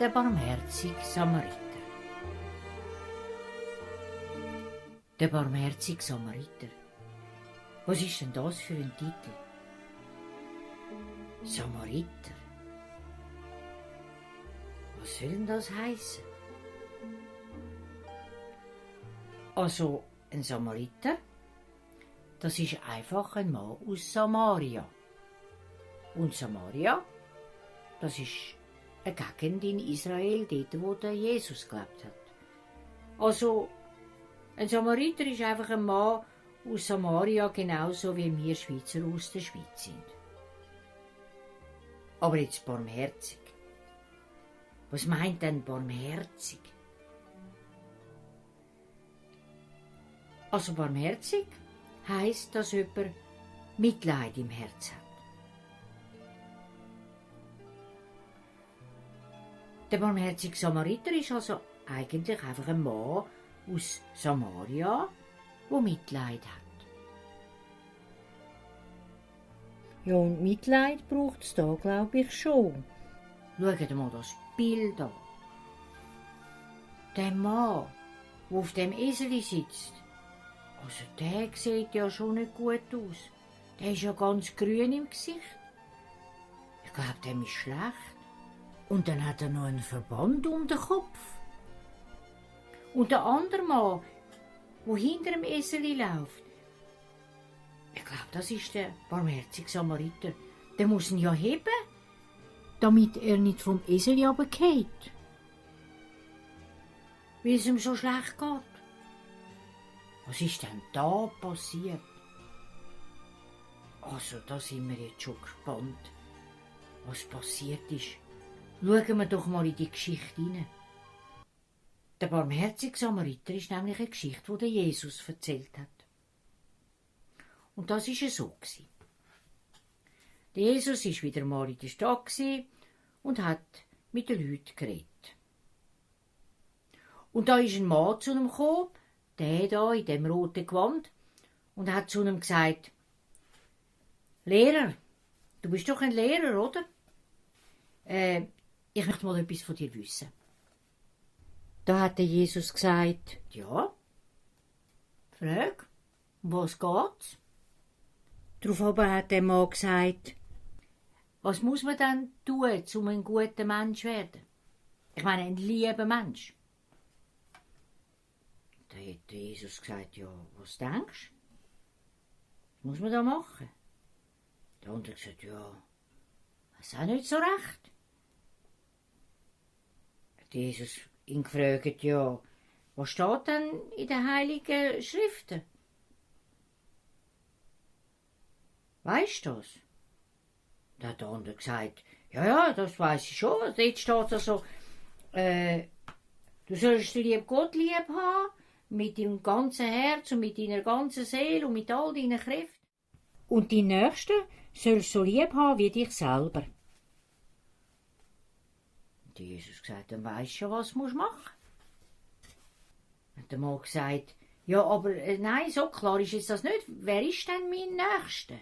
Der barmherzige Samariter. Der barmherzige Samariter. Was ist denn das für ein Titel? Samariter. Was soll denn das heißen? Also, ein Samariter, das ist einfach ein Mann aus Samaria. Und Samaria, das ist eine Gegend in Israel, dort wo der Jesus gelebt hat. Also, ein Samariter ist einfach ein Mann aus Samaria, genauso wie wir Schweizer aus der Schweiz sind. Aber jetzt barmherzig. Was meint denn barmherzig? Also barmherzig heisst, dass jemand Mitleid im Herz hat. Der barmherzige Samariter ist also eigentlich einfach ein Mann aus Samaria, der Mitleid hat. Ja, und Mitleid braucht es da, glaube ich, schon. Schaut mal das Bild an. Der Mann, der auf dem Esel sitzt, also der sieht ja schon nicht gut aus. Der ist ja ganz grün im Gesicht. Ich glaube, dem ist schlecht. Und dann hat er noch einen Verband um den Kopf. Und der andere Mann, der hinter dem Esel läuft, ich glaube, das ist der barmherzige Samariter. Der muss ihn ja heben, damit er nicht vom Esel runterfällt. Weil es ihm so schlecht geht. Was ist denn da passiert? Also, da sind wir jetzt schon gespannt, was passiert ist. Schauen wir doch mal in die Geschichte hinein. Der barmherzige Samariter ist nämlich eine Geschichte, die der Jesus erzählt hat. Und das war so. Der Jesus war wieder mal in der Stadt und hat mit den Leuten geredet. Und da ist ein Mann zu ihm gekommen, der da in dem roten Gewand, und hat zu ihm gesagt: Lehrer, du bist doch ein Lehrer, oder? Ich möchte mal etwas von dir wissen. Da hat der Jesus gesagt: Ja, frag, um was geht's? Darauf aber hat der Mann gesagt: Was muss man denn tun, um ein guter Mensch zu werden? Ich meine, ein lieber Mensch. Da hat Jesus gesagt: Ja, was denkst du? Was muss man da machen? Der andere gesagt: Ja, weiß auch nicht so recht. Hat Jesus ihn gefragt: Ja, was steht denn in den Heiligen Schriften? Weisst du das? Da hat der andere gesagt: Ja, das weiss ich schon. Dort steht also, du sollst den lieben Gott lieb haben, mit deinem ganzen Herz und mit deiner ganzen Seele und mit all deinen Kräften. Und die Nächsten sollst du so lieb haben wie dich selber. Und Jesus gesagt: Dann weisst du, was du machen musst. Und der Mann gesagt: Ja, aber nein, so klar ist jetzt das nicht. Wer ist denn mein Nächster,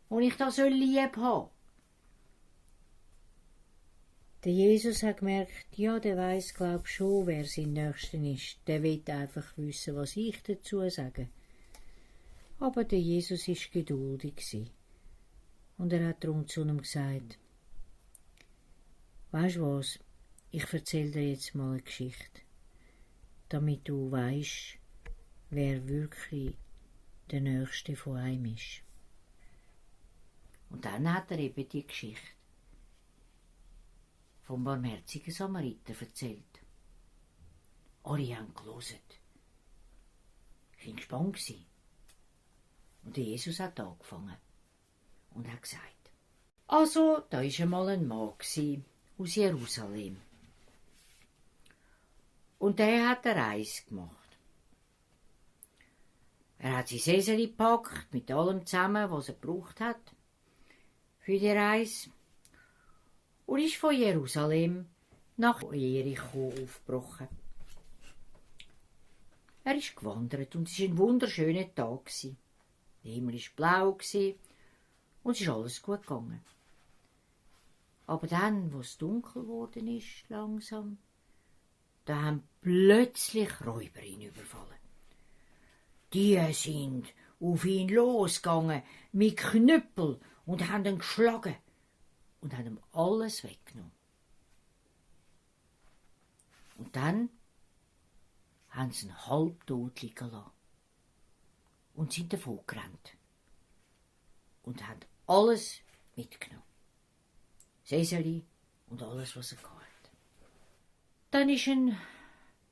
wo ich da lieb haben soll? Der Jesus hat gemerkt, ja, der weiss, glaub schon, wer sein Nächster ist. Der will einfach wissen, was ich dazu sage. Aber der Jesus war geduldig. Und er hat darum zu ihm gesagt: Weisst du was, ich erzähle dir jetzt mal eine Geschichte, damit du weisst, wer wirklich der Nächste von einem ist. Und dann hat er eben die Geschichte vom barmherzigen Samariter erzählt. Alle haben gehört. Ich war gespannt. Und Jesus hat angefangen und hat gesagt: Also, da war einmal ein Mann aus Jerusalem. Und der hat eine Reise gemacht. Er hat sein Esel gepackt, mit allem zusammen, was er gebraucht hat für die Reise, und ist von Jerusalem nach Jericho aufgebrochen. Er ist gewandert und es war ein wunderschöner Tag. Der Himmel war blau und es ist alles gut gegangen. Aber dann, wo es dunkel geworden ist, langsam, da haben plötzlich Räuber ihn überfallen. Die sind auf ihn losgegangen mit Knüppel und haben ihn geschlagen und haben ihm alles weggenommen. Und dann haben sie ihn halbtot liegen lassen und sind davon gerannt und haben alles mitgenommen. Seseli und alles, was er hatte. Dann ist ein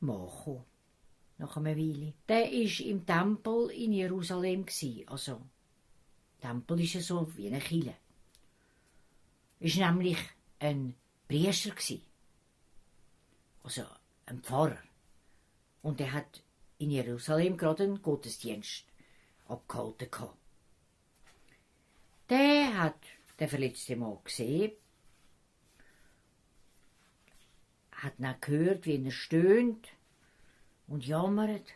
Mann gekommen, nach einer Weile. Der war im Tempel in Jerusalem. Also, der Tempel ist ja so wie eine Kirche. Er war nämlich ein Priester. Also, ein Pfarrer. Und er hat in Jerusalem gerade einen Gottesdienst abgehalten. Der hat den verletzten Mann gesehen, hat dann gehört, wie er stöhnt und jammert,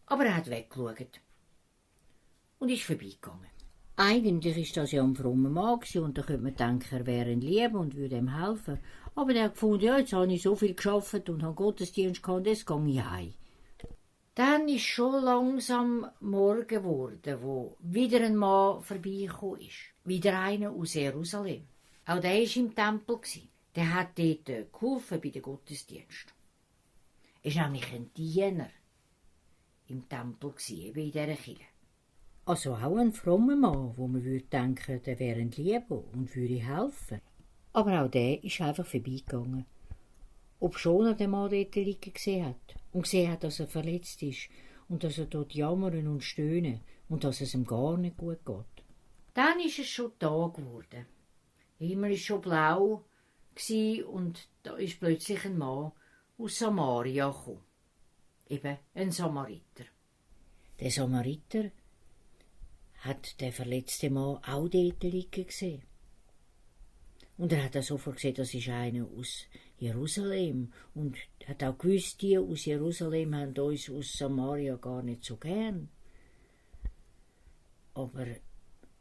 aber er hat weggeschaut und ist vorbeigegangen. Eigentlich ist das ja ein frommer Mann und da könnte man denken, er wäre ein Lieb und würde ihm helfen. Aber er hat gefunden, ja, jetzt habe ich so viel gearbeitet und habe Gottesdienst gehabt, jetzt gehe ich heim. Dann ist schon langsam Morgen geworden, wo wieder ein Mann vorbeigekommen ist. Wieder einer aus Jerusalem. Auch der war im Tempel. Der hat dort geholfen bei dem Gottesdienst. Er war nämlich ein Diener im Tempel, eben in dieser Kirche. Also auch ein frommer Mann, wo man würde denken, der wäre ein Lieber und würde helfen. Aber auch der ist einfach vorbeigegangen. Obschon er den Mann dort liegen gesehen hat und gesehen hat, dass er verletzt ist und dass er dort jammern und stöhnen und dass es ihm gar nicht gut geht. Dann ist es schon Tag geworden. Der Himmel war schon blau und da ist plötzlich ein Mann aus Samaria gekommen. Eben ein Samariter. Der Samariter hat den verletzten Mann auch dort liegen gesehen. Und er hat sofort gesehen, das ist einer aus Jerusalem. Und hat auch gewusst, die aus Jerusalem haben uns aus Samaria gar nicht so gern. Aber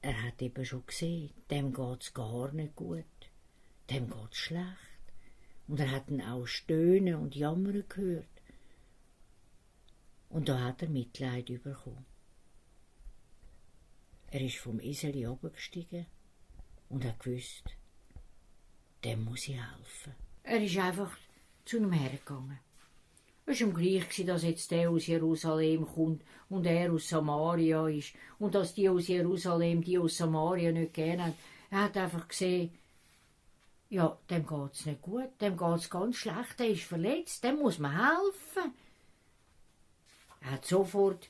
er hat eben schon gesehen, dem geht's gar nicht gut. Dem geht's schlecht. Und er hat ihn auch stöhnen und jammern gehört. Und da hat er Mitleid bekommen. Er ist vom Eseli runtergestiegen und hat gewusst, dem muss ich helfen. Er ist einfach zu ihm hergegangen. Es war ihm gleich, dass jetzt der aus Jerusalem kommt und er aus Samaria ist und dass die aus Jerusalem die aus Samaria nicht gerne haben. Er hat einfach gesehen, ja, dem geht's nicht gut, dem geht's ganz schlecht, der ist verletzt, dem muss man helfen. Er hat sofort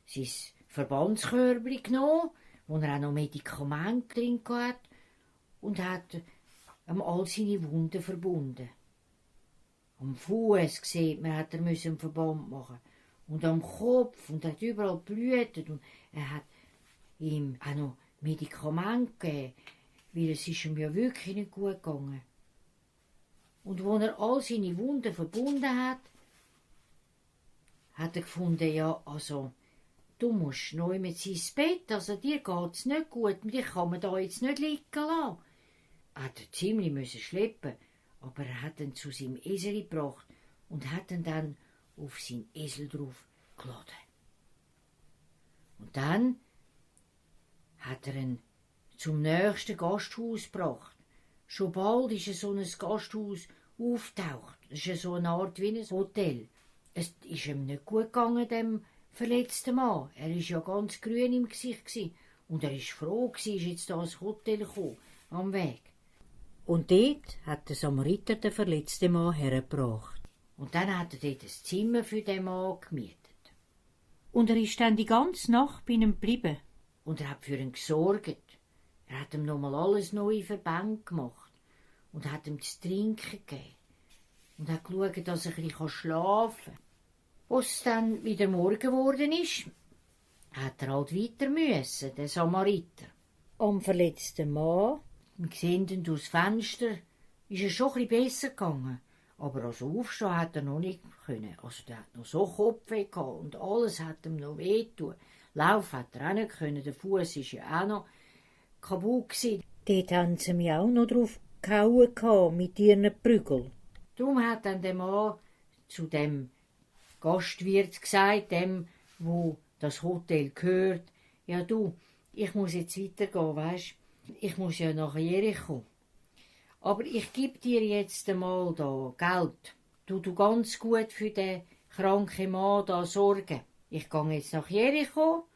sein Verbandskörbchen genommen, wo er auch noch Medikamente drin hatte, und hat all seine Wunden verbunden. Am Fuß sieht man, hat er einen Verband machen. Und am Kopf, und er hat überall geblutet. Und er hat ihm auch noch Medikamente gegeben, weil es ist ihm ja wirklich nicht gut gegangen. Und als er all seine Wunden verbunden hat er gefunden, ja, also, du musst neu mit ins Bett, also dir geht's nicht gut, dich kann man da jetzt nicht liegen lassen. Er hat ziemlich schleppen, aber er hat ihn zu seinem Esel gebracht und hat ihn dann auf sein Esel drauf geladen. Und dann hat er ihn zum nächsten Gasthaus gebracht. Schon bald ist so ein Gasthaus aufgetaucht. Es ist so eine Art wie ein Hotel. Es ist ihm nicht gut gegangen, dem verletzten Mann. Er war ja ganz grün im Gesicht und er war froh, ist jetzt da ins Hotel gekommen, am Weg. Und dort hat der Samariter den verletzten Mann hergebracht. Und dann hat er dort ein Zimmer für den Mann gemietet. Und er ist dann die ganze Nacht bei ihm geblieben. Und er hat für ihn gesorgt. Er hat ihm nochmal alles neue Verbände gemacht. Und hat ihm zu trinken gegeben. Und hat geschaut, dass er ein bisschen schlafen kann. Als es dann wieder Morgen geworden ist, hat er halt weiter müssen, der Samariter. Am verletzten Mann, wir sehen ihn durchs Fenster, ist es schon ein bisschen besser gegangen. Aber also aufstehen hat er noch nicht können. Also der hat noch so Kopfweh gehabt und alles hat ihm noch wehgetan. Laufen hat er auch nicht können, der Fuß war ja auch noch kaputt gewesen. Dort haben sie mich auch noch drauf gehauen mit ihren Prügeln. Darum hat dann der Mann zu dem Gastwirt gesagt, dem, wo das Hotel gehört, ja du, ich muss jetzt weitergehen, weisst? Ich muss ja nach Jericho. Aber ich gebe dir jetzt einmal da Geld. Du ganz gut für den kranken Mann da sorgen. Ich gehe jetzt nach Jericho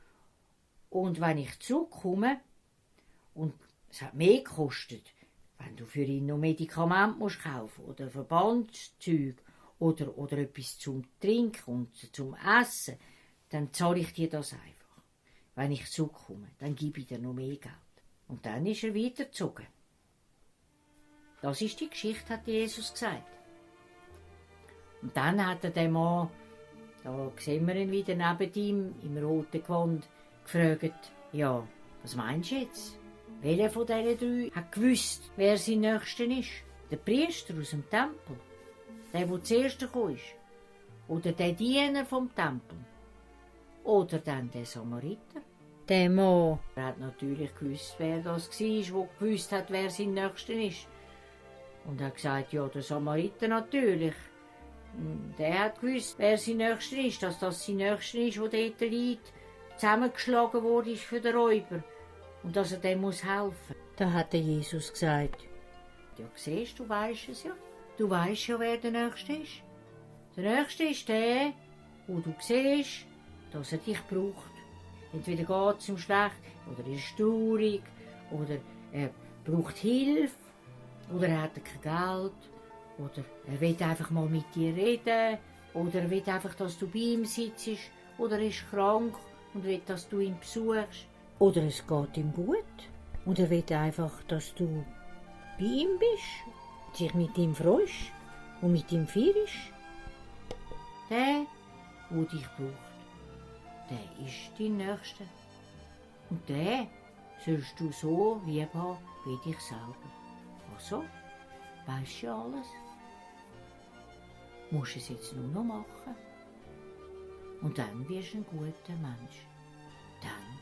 und wenn ich zurückkomme, und es hat mehr gekostet, wenn du für ihn noch Medikamente musst kaufen oder Verbandszeug oder etwas zum Trinken und zum Essen, dann zahle ich dir das einfach. Wenn ich zurückkomme, dann gebe ich dir noch mehr Geld. Und dann ist er weitergezogen. Das ist die Geschichte, hat Jesus gesagt. Und dann hat er den Mann, da sehen wir ihn wieder neben ihm, im roten Gewand, gefragt, ja, was meinst du jetzt? Welcher von diesen 3 hat gewusst, wer sein Nächster ist? Der Priester aus dem Tempel? Der zuerst gekommen ist? Oder der Diener vom Tempel? Oder dann der Samariter? Der Mann hat natürlich gewusst, wer das war, der gewusst hat, wer sein Nächster ist. Und er hat gesagt, ja, der Samariter natürlich. Der hat gewusst, wer sein Nächster ist, dass das sein Nächster ist, der dort liegt, zusammengeschlagen wurde für den Räuber. Und dass er dem helfen muss. Da hat der Jesus gesagt, ja, siehst du, weisst es ja. Du weisst ja, wer der Nächste ist. Der Nächste ist der, wo du siehst, dass er dich braucht. Entweder geht es ihm schlecht, oder er ist traurig, oder er braucht Hilfe, oder er hat kein Geld, oder er will einfach mal mit dir reden, oder er will einfach, dass du bei ihm sitzt, oder er ist krank und will, dass du ihn besuchst. Oder es geht ihm gut und er will einfach, dass du bei ihm bist, dich mit ihm freust und mit ihm feierst. Der, der dich braucht, der ist dein Nächster. Und den sollst du so lieb haben wie dich selber. Also, weisst du alles? Musst es jetzt nur noch machen. Und dann wirst du ein guter Mensch. Dann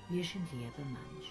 wirst du ein lieber Mensch.